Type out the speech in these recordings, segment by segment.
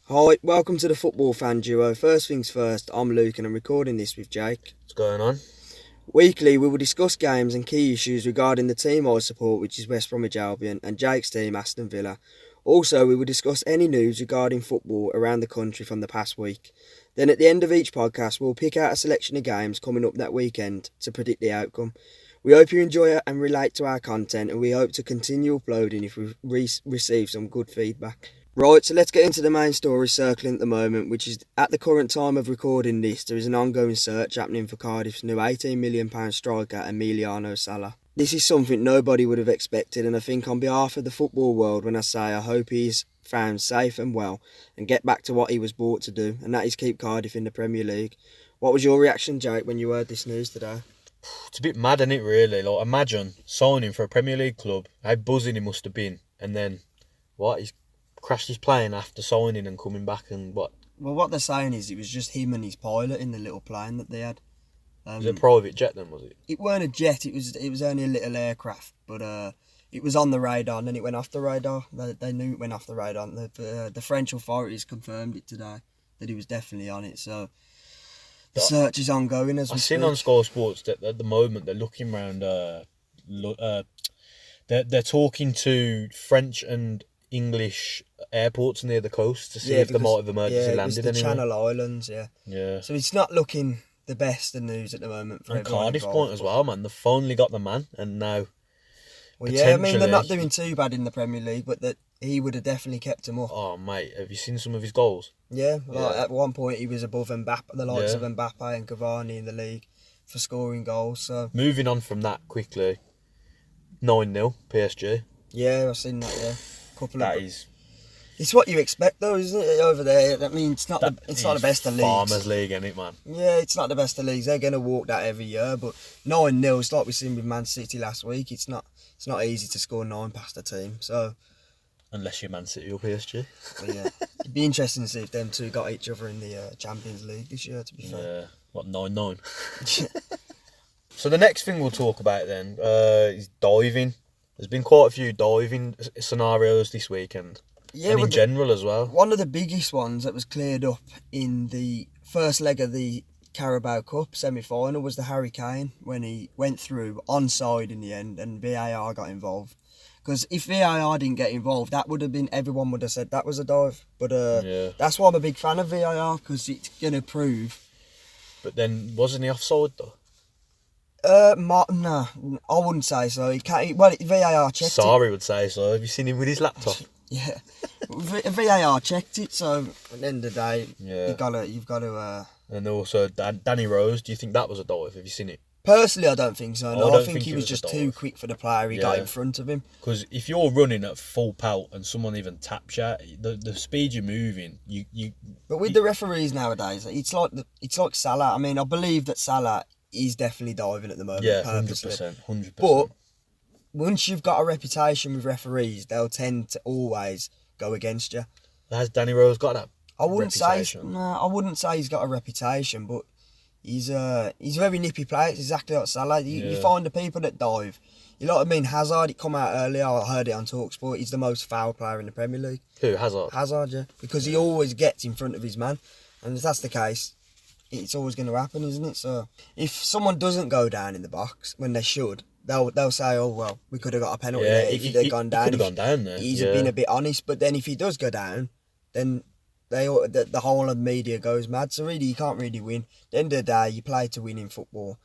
Hi, welcome to the Football Fan Duo. First things first, I'm Luke and I'm recording this with Jake. What's going on? Weekly, we will discuss games and key issues regarding the team I support, which is West Bromwich Albion, and Jake's team, Aston Villa. Also, we will discuss any news regarding football around the country from the past week. Then at the end of each podcast, we'll pick out a selection of games coming up that weekend to predict the outcome. We hope you enjoy it and relate to our content, and we hope to continue uploading if we receive some good feedback. Right, so let's get into the main story circling at the moment, which is at the current time of recording this, there is an ongoing search happening for Cardiff's new £18 million striker Emiliano Sala. This is something nobody would have expected, and I think on behalf of the football world when I say I hope he is found safe and well and get back to what he was brought to do, and that is keep Cardiff in the Premier League. What was your reaction, Jake, when you heard this news today? It's a bit mad, isn't it, really? Like, imagine signing for a Premier League club, how buzzing he must have been, and then, he's crashed his plane after signing and coming back and what? Well, what they're saying is it was just him and his pilot in the little plane that they had. Was it a private jet then, was it? It weren't a jet, it was only a little aircraft, but it was on the radar and then it went off the radar. They knew it went off the radar. The French authorities confirmed it today, that he was definitely on it, so the search is ongoing as we speak. I've seen on Sky Sports that at the moment they're looking around, they're talking to French and English airports near the coast to see if they might have emergency landed anywhere. Channel Islands, yeah. So it's not looking the best of news at the moment for and Cardiff point as well, man. They've finally got the man, and now. Well, yeah, I mean they're not doing too bad in the Premier League, but that he would have definitely kept him up. Oh mate, have you seen some of his goals? Yeah, at one point he was above Mbappe, the likes of Mbappe and Cavani in the league for scoring goals. So moving on from that quickly, 9-0 PSG. Yeah, I've seen that. Yeah, is. It's what you expect though, isn't it? Over there, I mean, it's not the best of leagues. Farmers League, isn't it, man? Yeah, it's not the best of leagues. They're gonna walk that every year, but 9-0, it's like we've seen with Man City last week. It's not easy to score 9 past a team. So unless you're Man City or PSG. Yeah, it'd be interesting to see if them two got each other in the Champions League this year. To be fair. Yeah, what 9-9. So the next thing we'll talk about then is diving. There's been quite a few diving scenarios this weekend. Yeah, and in general as well. One of the biggest ones that was cleared up in the first leg of the Carabao Cup semi-final was the Harry Kane when he went through onside in the end and VAR got involved. Because if VAR didn't get involved, that would have been, everyone would have said that was a dive. But that's why I'm a big fan of VAR, because it's going to prove. But then, wasn't he offside though? No, I wouldn't say so. VAR checked it. Sorry would say so. Have you seen him with his laptop? Yeah, VAR checked it. So at the end of the day, you've got to. And also Danny Rose. Do you think that was a dive? Have you seen it? Personally, I don't think so. No, I think he was just too quick for the player he got in front of him. Because if you're running at full pelt and someone even taps you, the speed you're moving, you. But with the referees nowadays, it's like Salah. I mean, I believe that Salah is definitely diving at the moment. Yeah, 100%. But once you've got a reputation with referees, they'll tend to always go against you. Has Danny Rose got that? I wouldn't say he's got a reputation, but he's a very nippy player. It's exactly like Salah. You find the people that dive. You know what I mean? Hazard, it come out earlier. I heard it on TalkSport. He's the most foul player in the Premier League. Who, Hazard? Hazard, yeah, because he always gets in front of his man, and if that's the case, it's always going to happen, isn't it? So if someone doesn't go down in the box when they should, they'll say, "Oh well, we could have got a penalty there if he'd gone down." Could have gone down there. He's been a bit honest, but then if he does go down, then the whole of the media goes mad. So really, you can't really win. At the end of the day, you play to win in football.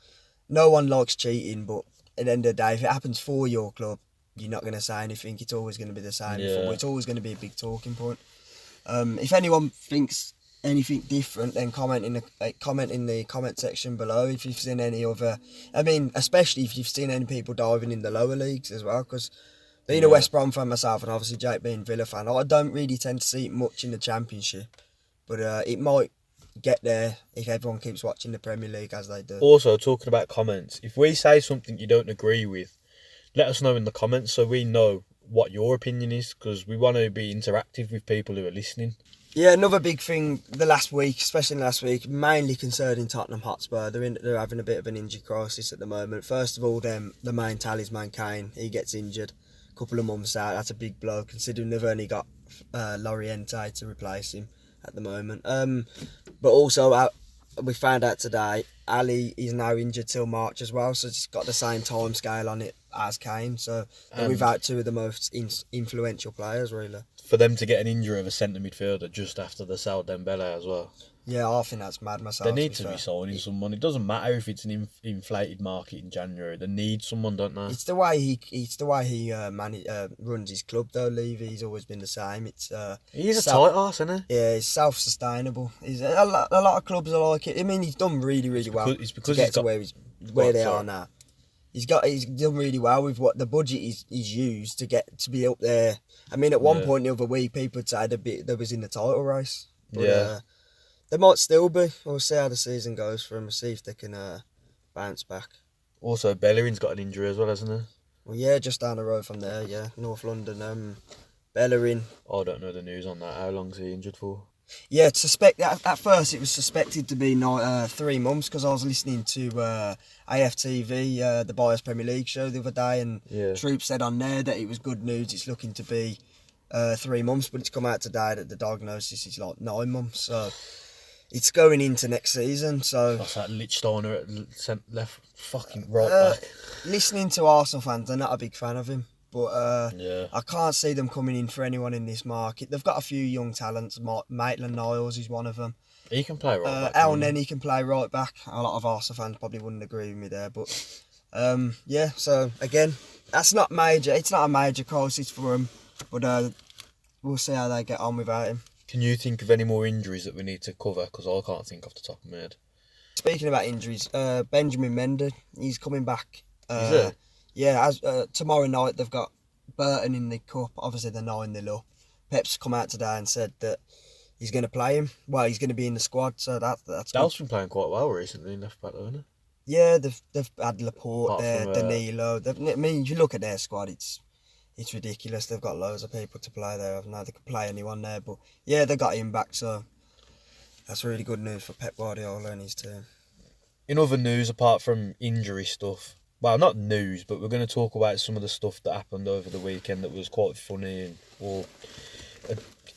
No one likes cheating, but at the end of the day, if it happens for your club, you're not going to say anything. It's always going to be the same. Yeah. It's always going to be a big talking point. If anyone thinks anything different, then comment in the comment section below if you've seen any other. I mean, especially if you've seen any people diving in the lower leagues as well, because being a West Brom fan myself, and obviously Jake being Villa fan, I don't really tend to see it much in the Championship, but it might get there if everyone keeps watching the Premier League as they do. Also, talking about comments, if we say something you don't agree with, let us know in the comments so we know what your opinion is, because we want to be interactive with people who are listening. Yeah, another big thing the last week, especially last week, mainly concerning Tottenham Hotspur. They're having a bit of an injury crisis at the moment. First of all, the main talisman, Kane, he gets injured. A couple of months out, that's a big blow, considering they've only got Loriente to replace him. at the moment. But also we found out today Ali is now injured till March as well, so it's got the same time scale on it as Kane. So they're without two of the most influential players, really. For them to get an injury of a centre midfielder just after the Sal Dembele as well. Yeah, I think that's mad myself. They need to be signing someone. It doesn't matter if it's an inflated market in January. They need someone, don't they? It's the way he runs his club though. Levy's always been the same. He's a tight arse, isn't he? Yeah, he's self-sustainable. A lot of clubs are like it. I mean, he's done really well. It's because to get to where they are now. He's done really well with what the budget he's used to be up there. I mean, at one point the other week, people would say they was in the title race. But, they might still be. We'll see how the season goes for them. We'll see if they can bounce back. Also, Bellerin's got an injury as well, hasn't he? Well, yeah, just down the road from there, North London. Bellerin. I don't know the news on that. How long's he injured for? Yeah, at first it was suspected to be 3 months because I was listening to AFTV, the Bias Premier League show the other day, and Troop said on there that it was good news. It's looking to be 3 months, but it's come out today that the diagnosis is like 9 months. So it's going into next season. So that's that Lichtsteiner at left fucking right back. Listening to Arsenal fans, they're not a big fan of him. But I can't see them coming in for anyone in this market. They've got a few young talents. Maitland-Niles is one of them. He can play right back. El Neni can play right back. A lot of Arsenal fans probably wouldn't agree with me there. But so again, that's not major. It's not a major crisis for him. But we'll see how they get on without him. Can you think of any more injuries that we need to cover? Because I can't think off the top of my head. Speaking about injuries, Benjamin Mendy, he's coming back. Is it? Yeah, tomorrow night they've got Burton in the cup. Obviously they're 9-0 up. Pep's come out today and said that he's going to play him. Well, he's going to be in the squad, so that's. Dal's been playing quite well recently in left back, though, hasn't he? Yeah, they've had Laporte there, Danilo. I mean, if you look at their squad, it's ridiculous. They've got loads of people to play there. I don't know they could play anyone there, but yeah, they got him back, so that's really good news for Pep Guardiola and his team. In other news, apart from injury stuff. Well, not news, but we're going to talk about some of the stuff that happened over the weekend that was quite funny or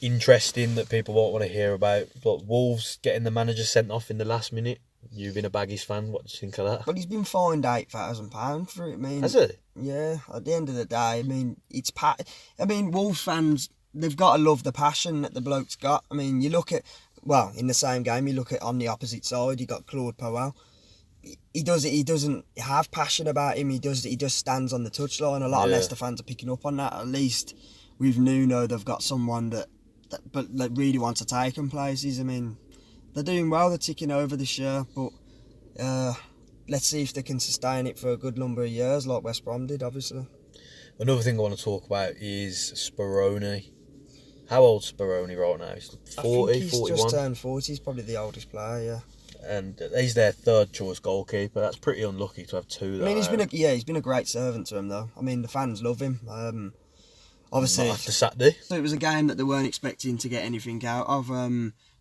interesting that people won't want to hear about. Like Wolves getting the manager sent off in the last minute. You've been a Baggies fan. What do you think of that? But he's been fined £8,000 for it. I mean, has he? Yeah. At the end of the day, I mean, Wolves fans, they've got to love the passion that the bloke's got. I mean, you look at in the same game, you look at on the opposite side, you got Claude Powell. He doesn't have passion about him. He just stands on the touchline. A lot of Leicester fans are picking up on that. At least with Nuno, they've got someone that really wants to take them places. I mean, they're doing well. They're ticking over this year, but let's see if they can sustain it for a good number of years, like West Brom did, obviously. Another thing I want to talk about is Speroni. How old's Speroni right now? He's 40, I think he's 41? Just turned 40. He's probably the oldest player, yeah. And he's their third choice goalkeeper. That's pretty unlucky to have two. I mean, he's been a great servant to him though. I mean, the fans love him. Obviously, not after Saturday. So it was a game that they weren't expecting to get anything out of.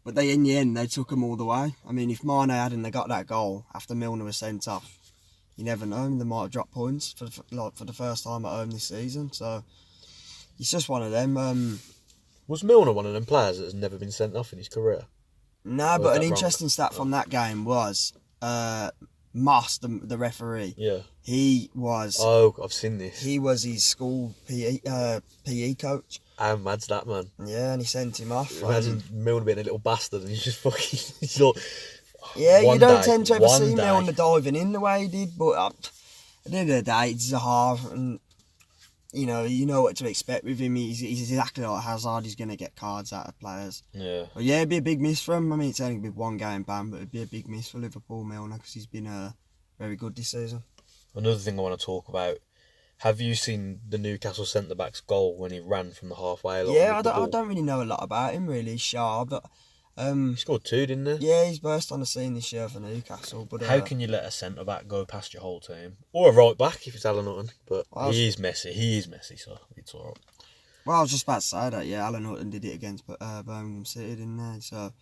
But in the end, they took him all the way. I mean, if Mane hadn't got that goal after Milner was sent off, you never know. They might have dropped points for the first time at home this season. So it's just one of them. Was Milner one of them players that has never been sent off in his career? No, but an interesting stat from that game was Moss, the referee. Yeah. He was. Oh, I've seen this. He was his school PE coach. How mad's that, man? Yeah, and he sent him off. Imagine Milner being a little bastard and he's just fucking. He's like, yeah, you don't tend to ever see Milner diving in the way he did, but at the end of the day, it's Zaha, and you know what to expect with him. He's exactly like Hazard. He's going to get cards out of players. Yeah. But yeah, it'd be a big miss for him. I mean, it's only been one game ban, but it'd be a big miss for Liverpool, Milner, because he's been very good this season. Another thing I want to talk about. Have you seen the Newcastle centre-back's goal when he ran from the halfway line? Yeah, I don't really know a lot about him, really. He's sharp, but... he scored 2, didn't he? Yeah, he's burst on the scene this year for Newcastle. But how can you let a centre-back go past your whole team? Or a right-back if it's Alan Hutton. But he is messy, so it's alright. Well, I was just about to say that, yeah, Alan Hutton did it against Birmingham City, didn't he? So,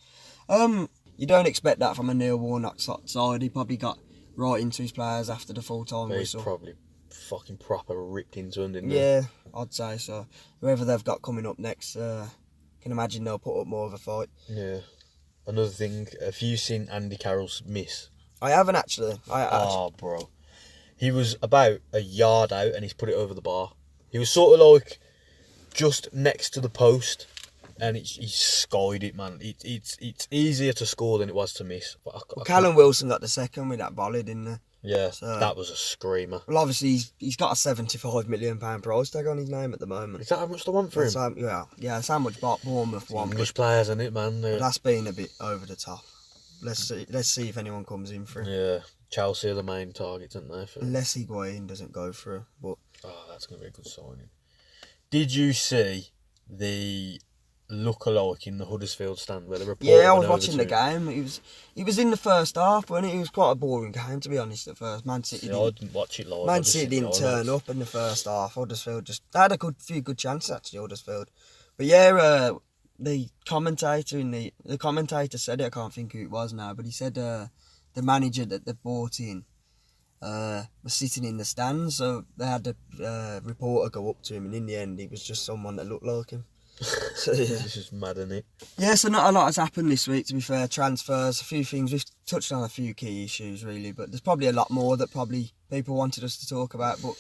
you don't expect that from a Neil Warnock side. He probably got right into his players after the full-time whistle. He's probably fucking proper ripped into them, didn't he? Yeah, I'd say so. Whoever they've got coming up next, can imagine they'll put up more of a fight. Yeah. Another thing, have you seen Andy Carroll's miss? I haven't actually. Oh, bro. He was about a yard out and he's put it over the bar. He was sort of like just next to the post and he skied it, man. It's easier to score than it was to miss. But Callum Wilson got the second with that volley, didn't he? Yeah, So, that was a screamer. Well, obviously he's got a £75 million price tag on his name at the moment. Is that how much they want for him? That's how much Bournemouth want. English players, isn't it, man? That's been a bit over the top. Let's see if anyone comes in for him. Yeah, Chelsea are the main targets, aren't they? Unless Higuain doesn't go through. But that's going to be a good signing. Did you see the look-alike in the Huddersfield stand where the reporter? Yeah, I was watching the game. He was in the first half, wasn't it? It was quite a boring game, to be honest, at first. Man City I didn't watch it live. Man City didn't turn up in the first half. Huddersfield just had a few good chances, actually, Huddersfield. But yeah, the commentator said it, I can't think who it was now, but he said the manager that they brought in was sitting in the stands, so they had the reporter go up to him, and in the end, it was just someone that looked like him. So, yeah. This is mad, isn't it? Yeah, so not a lot has happened this week, to be fair. Transfers, a few things. We've touched on a few key issues, really, but there's probably a lot more that probably people wanted us to talk about. But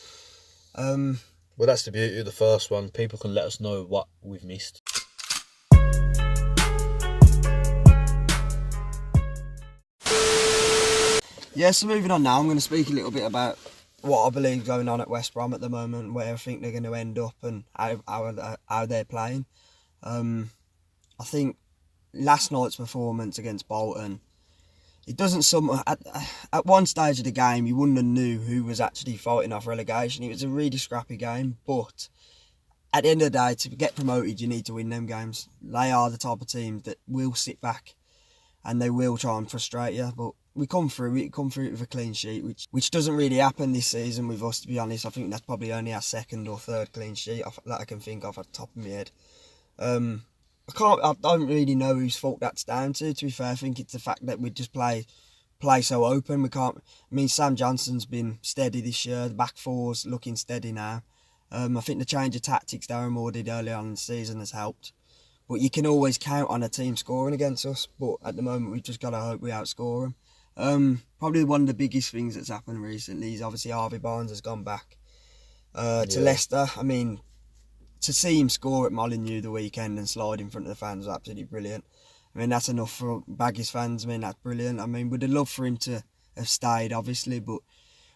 well, that's the beauty of the first one. People can let us know what we've missed. Yeah, so moving on now, I'm going to speak a little bit about what I believe going on at West Brom at the moment, where I think they're going to end up and how they're playing. I think last night's performance against Bolton, it doesn't at one stage of the game you wouldn't have knew who was actually fighting off relegation. It was a really scrappy game, but at the end of the day, to get promoted you need to win them games. They are the type of team that will sit back and they will try and frustrate you, but we come through it with a clean sheet, which doesn't really happen this season with us, to be honest. I think that's probably only our second or third clean sheet that I can think of at the top of my head. I don't really know whose fault that's down to be fair. I think it's the fact that we just play so open. We can't. I mean, Sam Johnson's been steady this year. The back four's looking steady now. I think the change of tactics Darren Moore did early on in the season has helped. But you can always count on a team scoring against us. But at the moment, we've just got to hope we outscore them. Probably one of the biggest things that's happened recently is obviously Harvey Barnes has gone back to Leicester. I mean, to see him score at Molineux the weekend and slide in front of the fans was absolutely brilliant. I mean, that's enough for Baggies fans. I mean, that's brilliant. I mean, we'd have loved for him to have stayed, obviously, but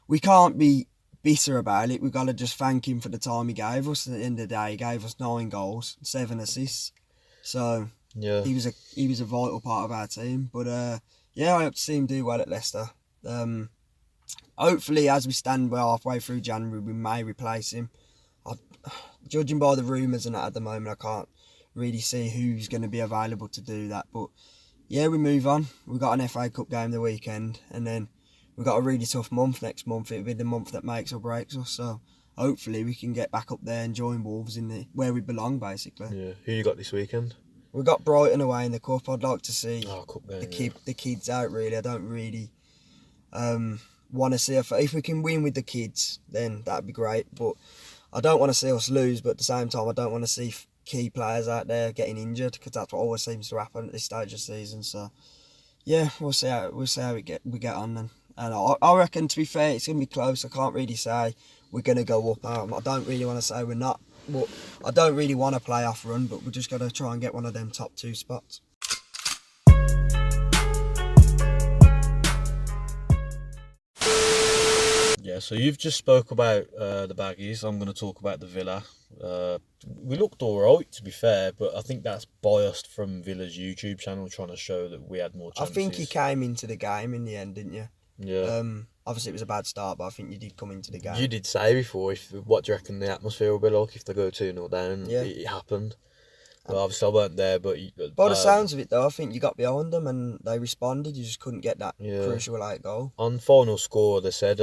we can't be bitter about it. We've got to just thank him for the time he gave us. At the end of the day, he gave us 9 goals, 7 assists. So yeah, he was a vital part of our team. But yeah, I hope to see him do well at Leicester. Hopefully, as we stand halfway through January, we may replace him. Judging by the rumours and that at the moment, I can't really see who's going to be available to do that. But yeah, we move on. We've got an FA Cup game the weekend, and then we've got a really tough month next month. It'll be the month that makes or breaks us. So hopefully we can get back up there and join Wolves in where we belong, basically. Yeah. Who you got this weekend? We've got Brighton away in the Cup. I'd like to see the kids out, really. I don't really want to see if we can win with the kids, then that'd be great. But I don't want to see us lose, but at the same time, I don't want to see key players out there getting injured, because that's what always seems to happen at this stage of the season. So yeah, we'll see how we get on then. And I reckon, to be fair, it's gonna be close. I can't really say we're gonna go up. I don't really want to say we're not. But I don't really want a playoff run, but we're just got to try and get one of them top 2 spots. Yeah, so you've just spoke about the Baggies. I'm going to talk about the Villa. We looked all right, to be fair, but I think that's biased from Villa's YouTube channel, trying to show that we had more chances. I think you came into the game in the end, didn't you? Yeah. Obviously, it was a bad start, but I think you did come into the game. You did say before, what do you reckon the atmosphere will be like if they go 2-0 down? Yeah. It happened. Well, obviously, I weren't there, but... By the sounds of it, though, I think you got behind them and they responded. You just couldn't get that crucial late goal. On final score, they said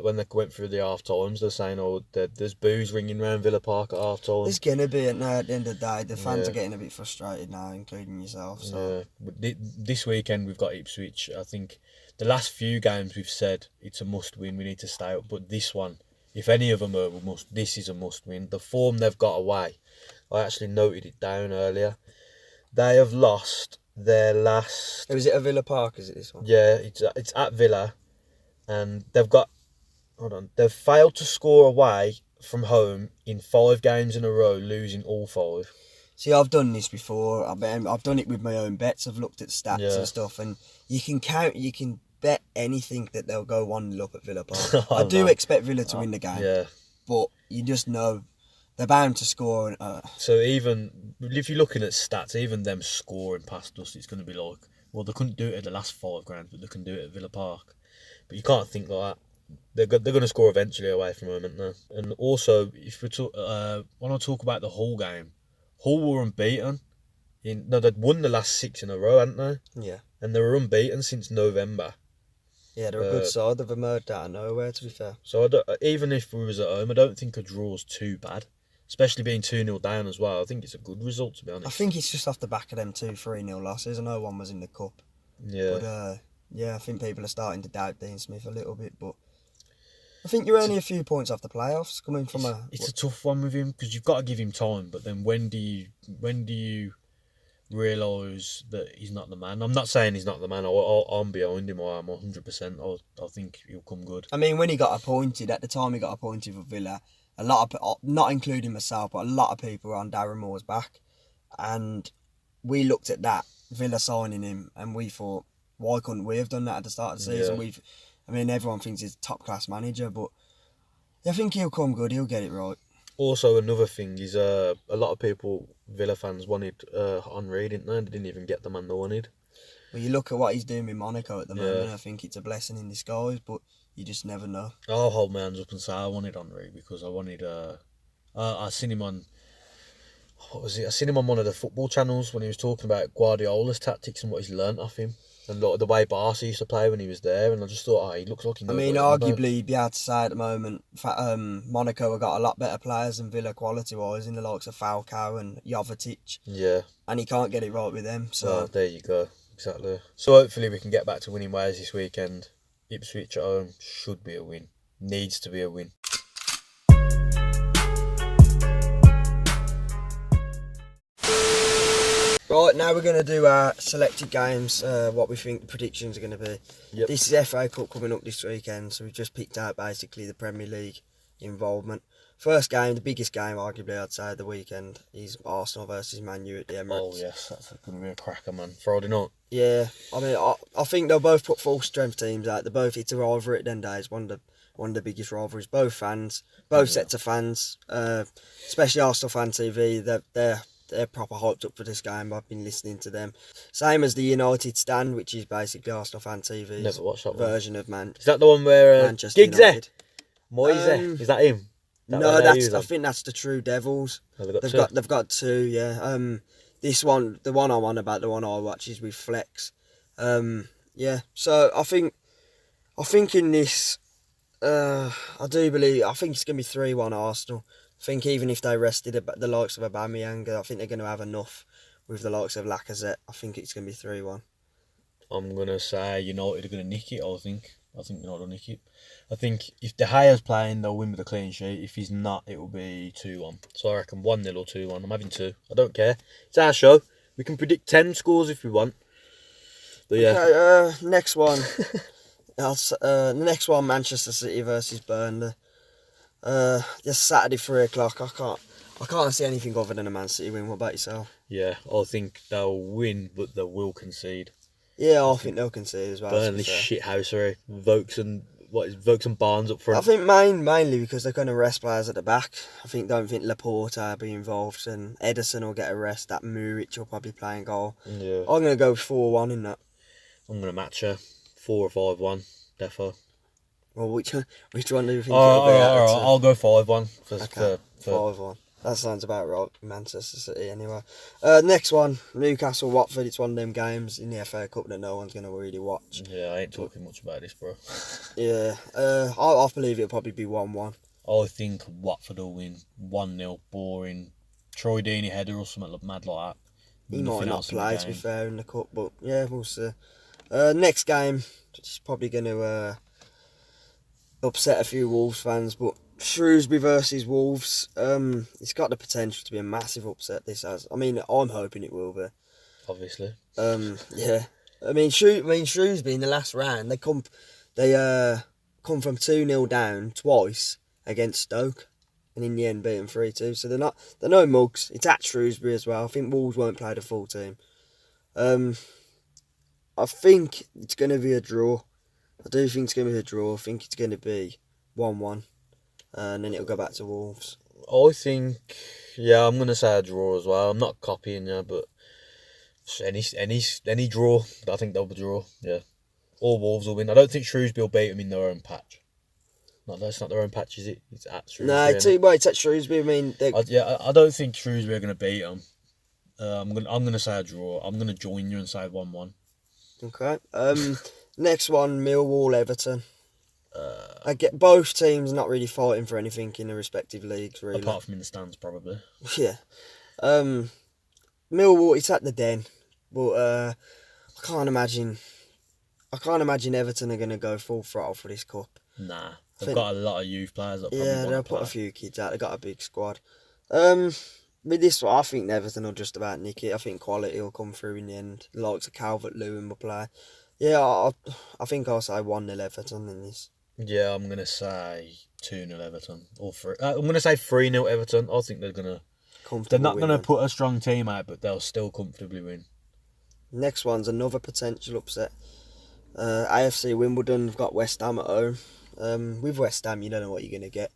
when they went through the half-times, they're saying, there's boos ringing around Villa Park at half-time. There's going to be, at the end of the day. The fans are getting a bit frustrated now, including yourself. So. Yeah. This weekend, we've got Ipswich. I think the last few games we've said it's a must-win, we need to stay up. But this one, if any of them are this is a must-win. The form they've got away, I actually noted it down earlier. They have lost their last. Was it at Villa Park? Is it this one? Yeah, it's at Villa, and they've got. Hold on, they've failed to score away from home in 5 games in a row, losing all 5. See, I've done this before. I've done it with my own bets. I've looked at stats and stuff, and you can bet anything that they'll go 1-0 up at Villa Park. I do expect Villa to win the game. Yeah. But you just know they're bound to score. So even if you're looking at stats, even them scoring past us, it's going to be like, well, they couldn't do it at the last 5 games, but they can do it at Villa Park. But you can't think like that. They're going to score eventually away from home, aren't they? And also, if we when I talk about the Hull game, Hull were unbeaten. They'd won the last 6 in a row, hadn't they? Yeah. And they were unbeaten since November. Yeah, they're a good side. They've emerged out of nowhere, to be fair. So even if we was at home, I don't think a draw's too bad. Especially being 2-0 down as well. I think it's a good result, to be honest. I think it's just off the back of them 2-3-0 losses. I know one was in the cup. Yeah. But yeah, I think people are starting to doubt Dean Smith a little bit, but I think you're only a few points off the playoffs coming from It's a tough one with him because you've got to give him time. But then when do you realise that he's not the man? I'm not saying he's not the man. I'm behind him. I'm 100%. I think he'll come good. I mean, when he got appointed, at the time he got appointed for Villa, a lot of, not including myself, but a lot of people were on Darren Moore's back, and we looked at that Villa signing him, and we thought, why couldn't we have done that at the start of the season? Yeah. I mean, everyone thinks he's a top-class manager, but I think he'll come good. He'll get it right. Also, another thing is a lot of people, Villa fans, wanted Henry, didn't they? They didn't even get the man they wanted. Well, you look at what he's doing with Monaco at the moment, I think it's a blessing in disguise, but you just never know. I'll hold my hands up and say I wanted Henry because I wanted... I seen him on... What was it? I seen him on one of the football channels when he was talking about Guardiola's tactics and what he's learnt off him. And the way Barca used to play when he was there, and I just thought, he looks like he knows. I mean, arguably, you'd be able to say at the moment, Monaco have got a lot better players than Villa quality-wise in the likes of Falcao and Jovetic. Yeah. And he can't get it right with them. So there you go. Exactly. So hopefully we can get back to winning ways this weekend. Ipswich at home should be a win. Needs to be a win. Right, now we're going to do our selected games, what we think the predictions are going to be. Yep. This is FA Cup coming up this weekend, so we've just picked out basically the Premier League involvement. First game, the biggest game arguably I'd say of the weekend, is Arsenal versus Man U at the Emirates. Oh yes, that's going to be a cracker, man. Friday night. Yeah, I mean, I think they'll both put full strength teams out. They're both, it's a rivalry at the end of the day. It's one of the biggest rivalries. Both fans, both sets of fans, especially Arsenal Fan TV, they're proper hyped up for this game. I've been listening to them. Same as the United Stand, which is basically Arsenal Fan TV's Never watched that version of Is that the one where Manchester Giggsy? United. Moise? Is that him? No, I think that's the True Devils. Oh, They've got 2, yeah. This one, the one I'm on about, the one I watch is with Flex. Yeah. So I think in this, I think it's gonna be 3-1 Arsenal. I think even if they rested the likes of Aubameyang, I think they're going to have enough with the likes of Lacazette. I think it's going to be 3-1. I'm going to say United are going to nick it, I think United will nick it. I think if De Gea's playing, they'll win with a clean sheet. If he's not, it will be 2-1. So I reckon 1-0 or 2-1. I'm having 2. I don't care. It's our show. We can predict 10 scores if we want. But yeah. Okay, next one. The next one, Manchester City versus Burnley. Just Saturday 3:00. I can't see anything other than a Man City win. What about yourself? Yeah, I think they'll win, but they will concede. Yeah, I think they'll concede as well. Burnley shithousery. Vokes and Barnes up front. I think mainly because they're going to rest players at the back. Don't think Laporte will be involved, and Ederson will get a rest. That Muric will probably play in goal. Yeah. I'm going to go 4-1 in that. I'm going to match her 4 or 5-1, defo. Well, which one do you think All it'll be? right, I'll go 5-1. Okay, 5-1. That sounds about right. Manchester City, anyway. Next one, Newcastle Watford. It's one of them games in the FA Cup that no one's going to really watch. Yeah, I ain't talking much about this, bro. Yeah, I believe it'll probably be 1-1. I think Watford will win 1-0, boring. Troy Deeney header or something mad like that. He might not play, to be fair, in the cup, but yeah, we'll see. Next game, which is probably going to upset a few Wolves fans, but Shrewsbury versus Wolves, it's got the potential to be a massive upset, this has. I mean, I'm hoping it will be. obviously. Yeah. I mean, Shrewsbury in the last round, they come from 2-0 down twice against Stoke, and in the end beat them 3-2. So they're no mugs. It's at Shrewsbury as well. I think Wolves won't play the full team. I think it's going to be a draw. I do think it's going to be a draw. I think it's going to be 1-1, and then it'll go back to Wolves. I think, yeah, I'm gonna say a draw as well. I'm not copying you, but any draw, I think they'll draw. Yeah, all Wolves will win. I don't think Shrewsbury will beat them in their own patch. No, that's not their own patch, is it? It's at Shrewsbury. No, it's at Shrewsbury. I mean, I don't think Shrewsbury are gonna beat them. I'm gonna say a draw. I'm gonna join you and say 1-1. Okay. Next one, Millwall Everton. I get both teams not really fighting for anything in their respective leagues, really. Apart from in the stands, probably. Yeah. Millwall, it's at the Den, but I can't imagine Everton are gonna go full throttle for this cup. Nah, they've got a lot of youth players. That They'll put a few kids out. They've got a big squad. With this one, I think Everton will just about nick it. I think quality will come through in the end. The likes of Calvert-Lewin will play. Yeah, I think I'll say 1-0 Everton in this. Yeah, I'm going to say 2-0 Everton. I'm going to say 3-0 Everton. I think they're not going to put a strong team out, but they'll still comfortably win. Next one's another potential upset. AFC Wimbledon have got West Ham at home. With West Ham, you don't know what you're going to get.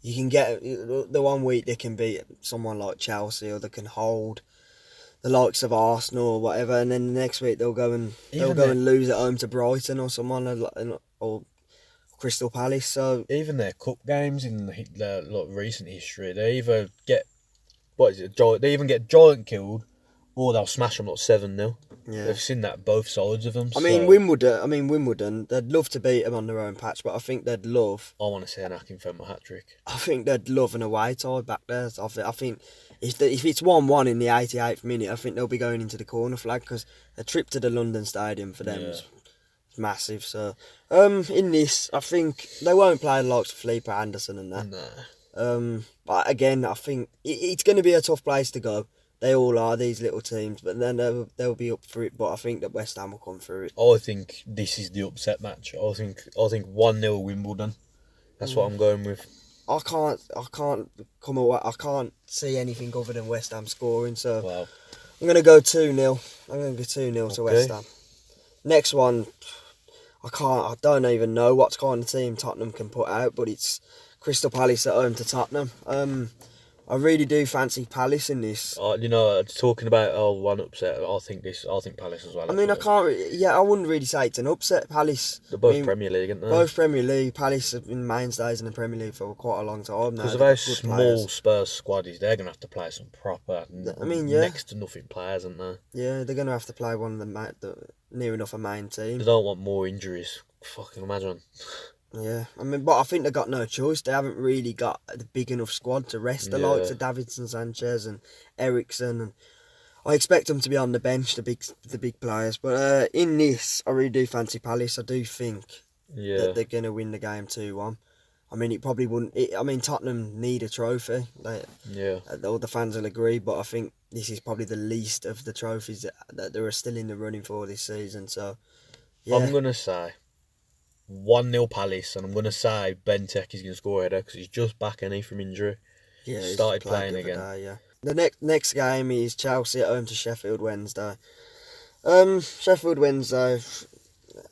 You can get the 1 week they can beat someone like Chelsea, or they can hold the likes of Arsenal or whatever, and then the next week they'll go and lose at home to Brighton or someone, or Crystal Palace. So even their cup games in their recent history, they either get they even get giant killed, or they'll smash them 7-0. Yeah. They've seen that both sides of them. I mean, Wimbledon, they'd love to beat them on their own patch, but I think they'd love. I want to see an Akinfenwa hat-trick. I think they'd love an away tie back there. I think if it's 1-1 in the 88th minute, I think they'll be going into the corner flag, because a trip to the London Stadium for them is massive. So, in this, I think they won't play the likes of Felipe Anderson and that. Nah. But again, I think it's going to be a tough place to go. They all are, these little teams, but then they'll be up for it. But I think that West Ham will come through it. I think this is the upset match. I think 1-0 Wimbledon. That's what I'm going with. I can't come away. I can't see anything other than West Ham scoring. So wow. I'm going to go 2-0. I'm going to go 2-0 to West Ham. Next one, I don't even know what kind of team Tottenham can put out, but it's Crystal Palace at home to Tottenham. I really do fancy Palace in this. Talking about one upset, I think Palace as well. I mean, I wouldn't really say it's an upset. Palace. They're both Premier League, aren't they? Both Premier League. Palace have been mainstays in the Premier League for quite a long time now. Because of how small Spurs squad is, they're going to have to play some proper, next to nothing players, aren't they? Yeah, they're going to have to play one of the near enough a main team. They don't want more injuries. Fucking imagine. Yeah, I mean, but I think they've got no choice. They haven't really got the big enough squad to rest the likes of Davidson Sanchez and Ericsson, and I expect them to be on the bench, the big players. But in this, I really do fancy Palace. I do think that they're going to win the game 2-1. I mean, it probably wouldn't. Tottenham need a trophy. All the fans will agree, but I think this is probably the least of the trophies that they are still in the running for this season. So, yeah. I'm going to say 1-0 Palace, and I'm going to say Bentek is going to score a header because he's just back from injury. Yeah, he's started playing again. Yeah. The next game is Chelsea at home to Sheffield Wednesday. Sheffield Wednesday,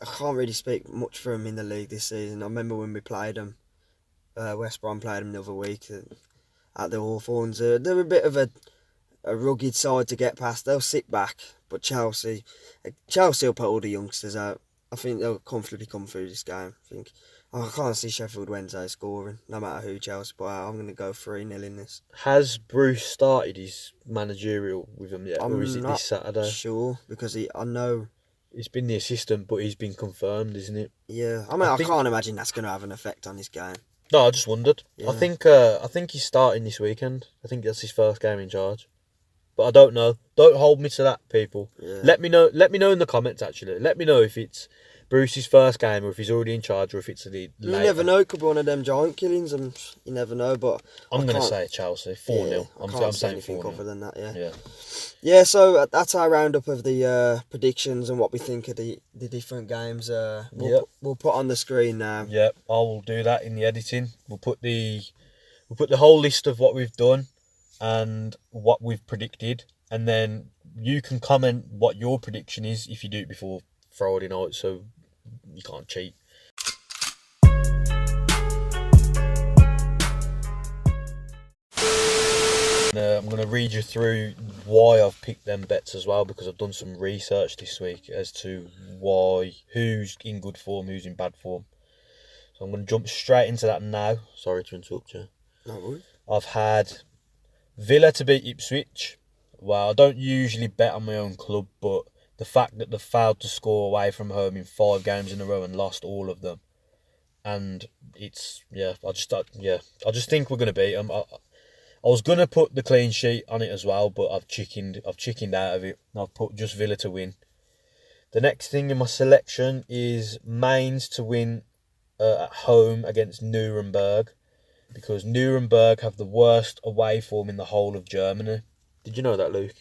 I can't really speak much for them in the league this season. I remember when we played them, West Brom played them the other week at the Hawthorns. They're a bit of a rugged side to get past. They'll sit back, but Chelsea will put all the youngsters out. I think they'll comfortably come through this game. I can't see Sheffield Wednesday scoring, no matter who Chelsea put out. I'm going to go 3-0 in this. Has Bruce started his managerial with them yet, or is it this Saturday? I'm not sure, because I know he's been the assistant, but he's been confirmed, isn't it? Yeah, I mean, I can't imagine that's going to have an effect on this game. No, I just wondered. Yeah. I think he's starting this weekend. I think that's his first game in charge. But I don't know. Don't hold me to that, people. Yeah. Let me know in the comments, actually. Let me know if it's Bruce's first game, or if he's already in charge, or if it's You never know. It could be one of them giant killings, and you never know. But I'm going to say Chelsea 4-0. Yeah, I'm saying anything 4-0. other than that. Yeah. Yeah. So that's our roundup of the predictions and what we think of the different games. We'll put on the screen now. Yeah, I will do that in the editing. We'll put the whole list of what we've done and what we've predicted, and then you can comment what your prediction is if you do it before Friday night, so you can't cheat. I'm going to read you through why I've picked them bets as well, because I've done some research this week as to who's in good form, who's in bad form. So I'm going to jump straight into that now. Sorry to interrupt you. No worries. I've had Villa to beat Ipswich. Well, I don't usually bet on my own club, but the fact that they failed to score away from home in 5 games in a row and lost all of them, and I just think we're going to beat them. I was going to put the clean sheet on it as well, but I've chickened out of it. I've put just Villa to win. The next thing in my selection is Mainz to win at home against Nuremberg, because Nuremberg have the worst away form in the whole of Germany. Did you know that, Luke?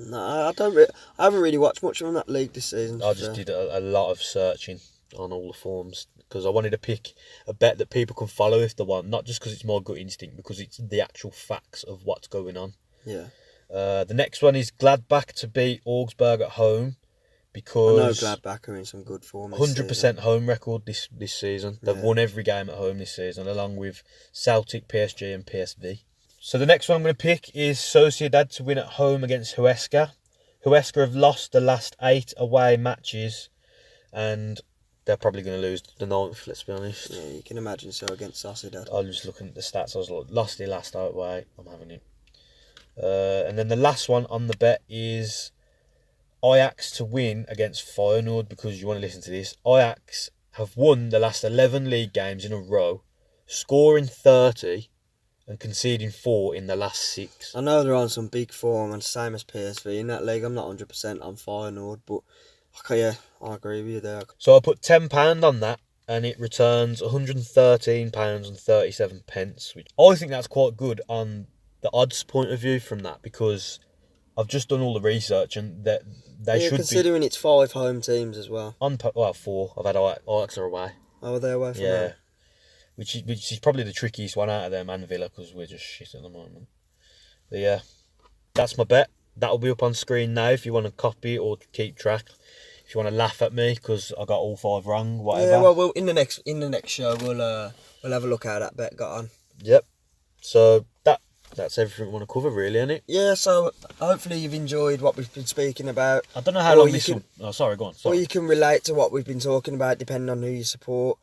No, I don't. I haven't really watched much from that league this season. I just did a lot of searching on all the forms, because I wanted to pick a bet that people can follow if they want, not just because it's my gut instinct, because it's the actual facts of what's going on. Yeah. The next one is Gladbach to beat Augsburg at home, because I know Gladbach are in some good form. 100% home record this season. They've won every game at home this season, along with Celtic, PSG and PSV. So the next one I'm going to pick is Sociedad to win at home against Huesca. Huesca have lost the last 8 away matches, and they're probably going to lose the 9th, let's be honest. Yeah, you can imagine so against Sociedad. I was looking at the stats. I was like, lost the last out away. I'm having it. And then the last one on the bet is Ajax to win against Feyenoord, because you want to listen to this. Ajax have won the last 11 league games in a row, scoring 30 and conceding 4 in the last 6. I know they're on some big form, and same as PSV in that league. I'm not 100% on Feyenoord, but okay, yeah, I agree with you there. So I put £10 on that, and it returns £113.37, which I think that's quite good on the odds point of view from that, because I've just done all the research, and that they should considering it's 5 home teams as well. 4. I've had Ajax are away. Oh, they're away from home. Which is probably the trickiest one out of them and Villa, because we're just shit at the moment. But yeah, that's my bet. That'll be up on screen now if you want to copy or keep track. If you want to laugh at me because I got all 5 wrong, whatever. Yeah, well, in the next show we'll have a look at how that bet got on. Yep. So that's everything we want to cover, really, isn't it? Yeah. So hopefully you've enjoyed what we've been speaking about. I don't know how long this will... Oh, sorry, go on. Sorry. Or you can relate to what we've been talking about, depending on who you support.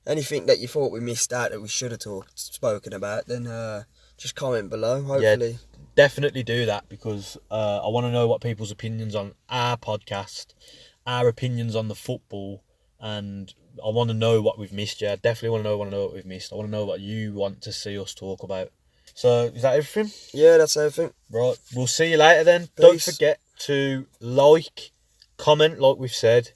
Anything that you thought we missed out that we should have spoken about, then just comment below. Hopefully. Yeah, definitely do that, because I want to know what people's opinions on our podcast, our opinions on the football, and I want to know what we've missed. Yeah, definitely want to know what we've missed. I want to know what you want to see us talk about. So, is that everything? Yeah, that's everything. Right, we'll see you later then. Peace. Don't forget to like, comment like we've said.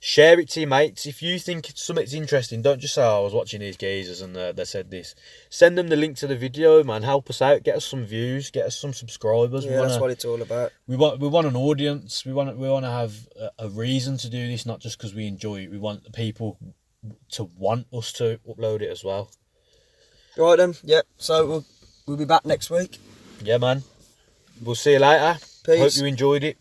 Share it to your mates. If you think something's interesting, don't just say, I was watching these geezers and they said this. Send them the link to the video, man. Help us out. Get us some views. Get us some subscribers. Yeah, that's what it's all about. We want an audience. We want to have a reason to do this, not just because we enjoy it. We want the people to want us to upload it as well. Right then. Yep. So we'll be back next week. Yeah, man. We'll see you later. Peace. Hope you enjoyed it.